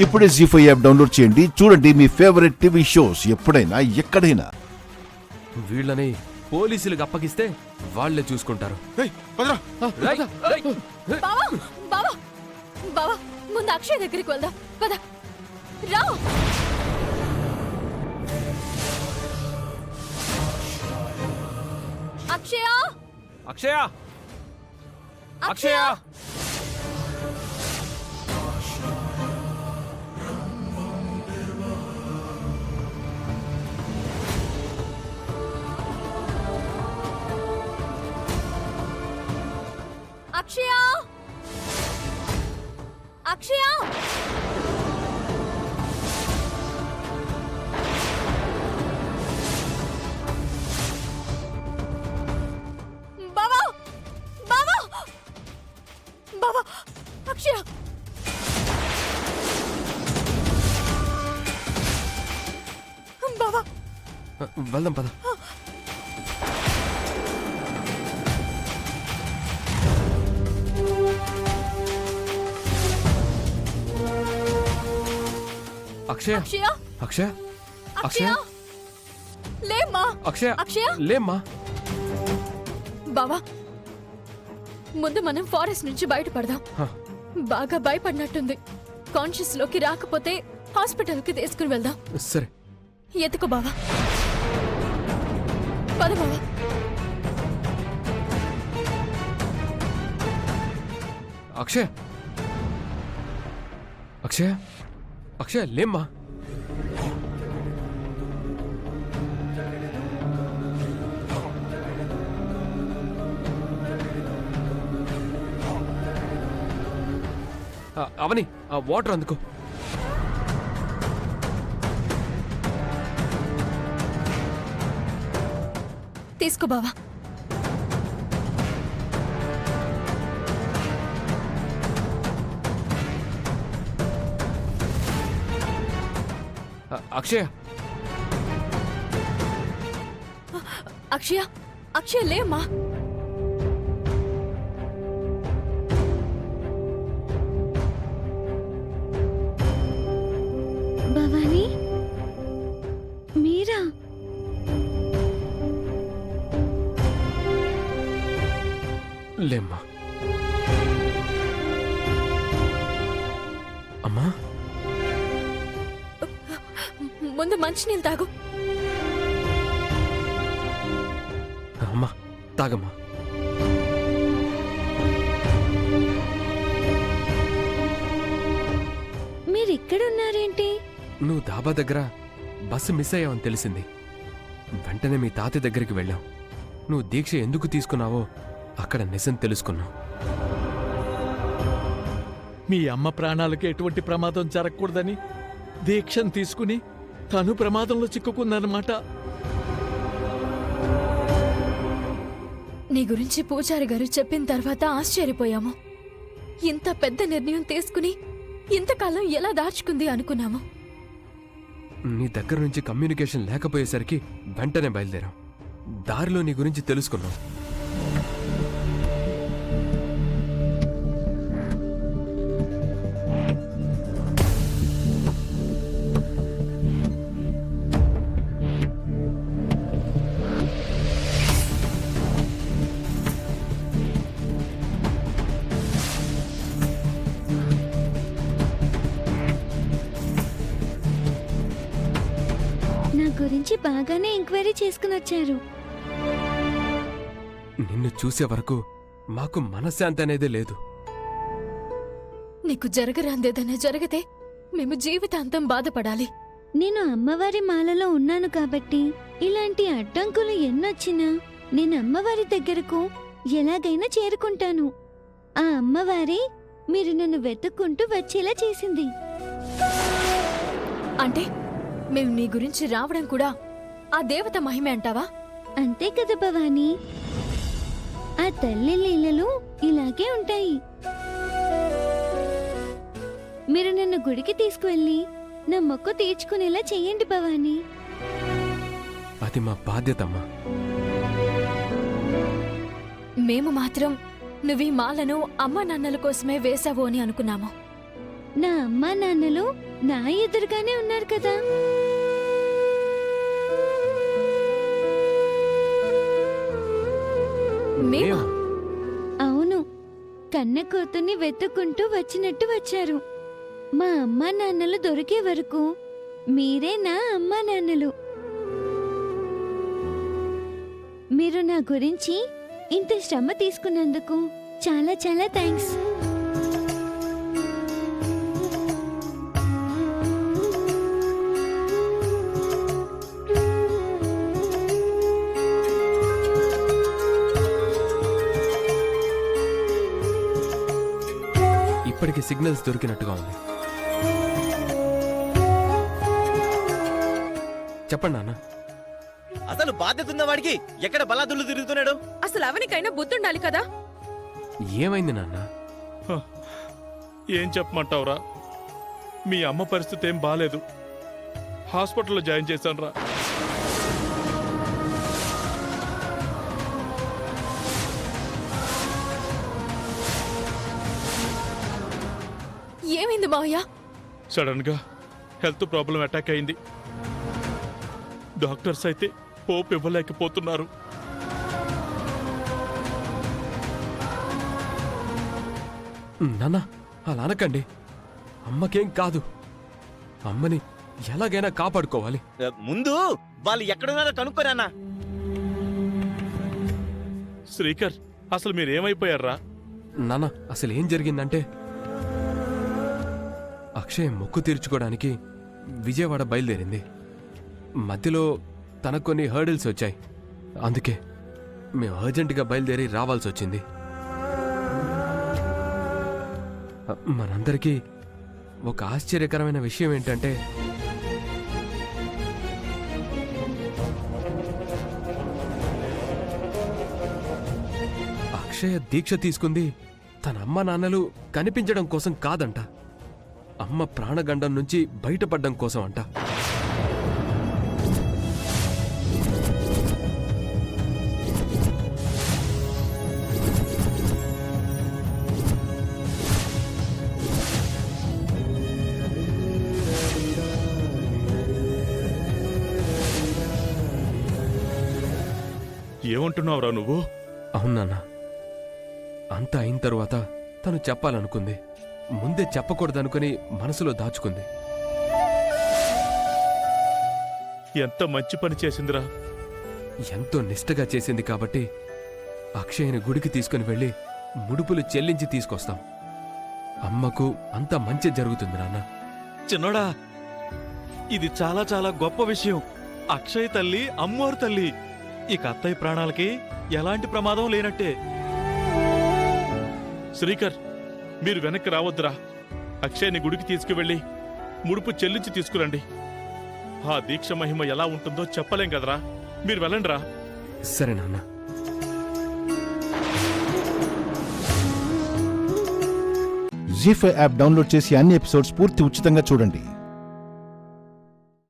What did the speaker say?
ఇప్పుడే జీ5 app download చేయండి. చూడండి మీ ఫేవరెట్ టీవీ షోస్ ఎప్పుడైనా ఎక్కడైనా. వీళ్ళని పోలీసులకు అప్పగిస్తే వాళ్లే చూసుకుంటారు. బావా బావా బావా ముందు అక్షయ్ దగ్గరికి వెళ్దాం పద రా. అక్షయ అక్షయ అక్షయ అక్షయ అక్షయ బావా బావా బావా అక్షయ బావా వెళ్దాం పద. అక్షయ అక్షయ అక్షయ అక్షయ లేమ్మా అక్షయ అక్షయ లేమ్మా. బావా ముందు మనం ఫారెస్ట్ నుంచి బయటపడదాం. హ. బాగా భయపడినట్టుంది. కాన్షియస్ లోకి రాకపోతే హాస్పిటల్ కి తీసుకుని వెళ్దాం. సరే ఎత్తుకో బావా. పద బావా. అక్షయ అక్షయ అక్షయ లేమ్మా. అవని ఆ వాటర్ అందుకో. తీసుకో బావా. అక్షయ అక్షయ అక్షయ లేమ్మా. భవానీ మీరా? లేమ్మా. అమ్మా ముందు మంచినీళ్ళు తాగు. అమ్మా తాగమ్మా. మీరిక్కడున్నారేంటి? నువ్వు డాబా దగ్గర బస్సు మిస్ అయ్యావని తెలిసింది. వెంటనే మీ తాతయ్య దగ్గరికి వెళ్ళాం. నువ్వు దీక్ష ఎందుకు తీసుకున్నావో అక్కడ నిజం తెలుసుకున్నావు. మీ అమ్మ ప్రాణాలకు ఎటువంటి ప్రమాదం జరగకూడదని దీక్షను తీసుకుని తను ప్రమాదంలో చిక్కుకుందన్నమాట. నీ గురించి పూజారి గారు చెప్పిన తర్వాత ఆశ్చర్యపోయాము. ఇంత పెద్ద నిర్ణయం తీసుకుని ఇంతకాలం ఎలా దాచుకుంది అనుకున్నాము. నీ దగ్గర నుంచి కమ్యూనికేషన్ లేకపోయేసరికి వెంటనే బయలుదేరాం. దారిలో నీ గురించి తెలుసుకున్నాం. నా గురించి బాగానే ఎంక్వైరీ చేసుకుని వచ్చారు. నిన్ను చూసే వరకు మాకు మనశ్శాంతి అనేదే లేదు. నీకు జరగరాందేదైనా జరిగితే మేము జీవితాంతం బాధపడాలి. నేను అమ్మవారి మాలలో ఉన్నాను కాబట్టి ఇలాంటి అడ్డంకులు ఎన్నొచ్చినా నేను అమ్మవారి దగ్గరకు ఎలాగైనా చేరుకుంటాను. ఆ అమ్మవారే మీరు నన్ను వెతుక్కుంటూ వచ్చేలా చేసింది. అంటే మేము నీ గురించి రావడం కూడా ఆ దేవత మహిమే అంటావా? అంతే కదా భవానీ, ఆ తల్లి లీలలు ఇలాగే ఉంటాయి. మీరు నన్ను గుడికి తీసుకువెళ్ళి నా మొక్కు తీర్చుకునేలా చెయ్యండి భవానీ. అది మా బాధ్యతమ్మా. మేము మాత్రం నువ్వీ మాలను అమ్మా నాన్నల కోసమే వేశావు అని అనుకున్నాము. నా అమ్మా నాన్నలు నా ఎదురుగానే ఉన్నారు కదా. మేమా? అవును, కన్న కూతుర్ని వెతుక్కుంటూ వచ్చినట్టు వచ్చారు. మా అమ్మా నాన్నలు దొరికే వరకు మీరే నా అమ్మా నాన్నలు. మీరు నా గురించి ఇంత శ్రమ తీసుకున్నందుకు చాలా చాలా థ్యాంక్స్. ఇప్పటికి సిగ్నల్స్ దొరికినట్టుగా ఉంది. చెప్పండి నాన్న. అసలు బాధ్యత ఉన్న వాడికి ఎక్కడ బలాదులు తిరుగుతున్నాడు? అసలు అవనికైనా బుద్ధుండాలి కదా. ఏమైంది నాన్న? ఏం చెప్పమంటావురా? మీ అమ్మ పరిస్థితి ఏం బాలేదు. హాస్పిటల్లో జాయిన్ చేశాను రా. ఏమైంది మావయ్య? సడన్ గా హెల్త్ ప్రాబ్లం అటాక్ అయింది. డాక్టర్స్ అయితే హోప్ ఇవ్వలేకపోతున్నారు. నాన్న అలా అనకండి. అమ్మకేం కాదు. అమ్మని ఎలాగైనా కాపాడుకోవాలి. ముందు వాళ్ళు ఎక్కడున్నారో కనుక్కోరానా. శ్రీకర్, అసలు మీరేమైపోయారా? నాన్న అసలు ఏం జరిగిందంటే, అక్షయ్ మొక్కు తీర్చుకోవడానికి విజయవాడ బయలుదేరింది. మధ్యలో తనకు కొన్ని హర్డిల్స్ వచ్చాయి. అందుకే మేము అర్జెంటుగా బయలుదేరి రావాల్సి వచ్చింది. మనందరికీ ఒక ఆశ్చర్యకరమైన విషయం ఏంటంటే, అక్షయ దీక్ష తీసుకుంది తన అమ్మ నాన్నలు కనిపించడం కోసం కాదంట, అమ్మ ప్రాణగండం నుంచి బయటపడ్డం కోసం అంట. ఏమంటున్నావురా నువ్వు? అవునన్నా, అంతా అయిన తరువాత తను చెప్పాలనుకుంది. ముందే చెప్పకూడదనుకుని మనసులో దాచుకుంది. ఎంత మంచి పని చేసిందిరా. ఎంతో నిష్టగా చేసింది కాబట్టి అక్షయ్ని గుడికి తీసుకుని వెళ్ళి ముడుపులు చెల్లించి తీసుకొస్తాం. అమ్మకు అంత మంచి జరుగుతుంది నాన్న. చిన్నోడా, ఇది చాలా చాలా గొప్ప విషయం. అక్షయ్ తల్లి అమ్మోరు తల్లి. ఇక అత్తయ్య ప్రాణాలకి ఎలాంటి ప్రమాదం లేనట్టే. శ్రీకర్, మీరు వెనక్కి రావద్దురా. అక్షయ్ని గుడికి తీసుకువెళ్ళి ముడుపు చెల్లించి తీసుకురండి. ఆ దీక్ష మహిమ ఎలా ఉంటుందో చెప్పలేం కదరా. మీరు వెళ్ళండిరా. సరే నాన్న. జీ5 యాప్ డౌన్లోడ్ చేసి అన్ని ఎపిసోడ్స్ పూర్తి ఉచితంగా చూడండి.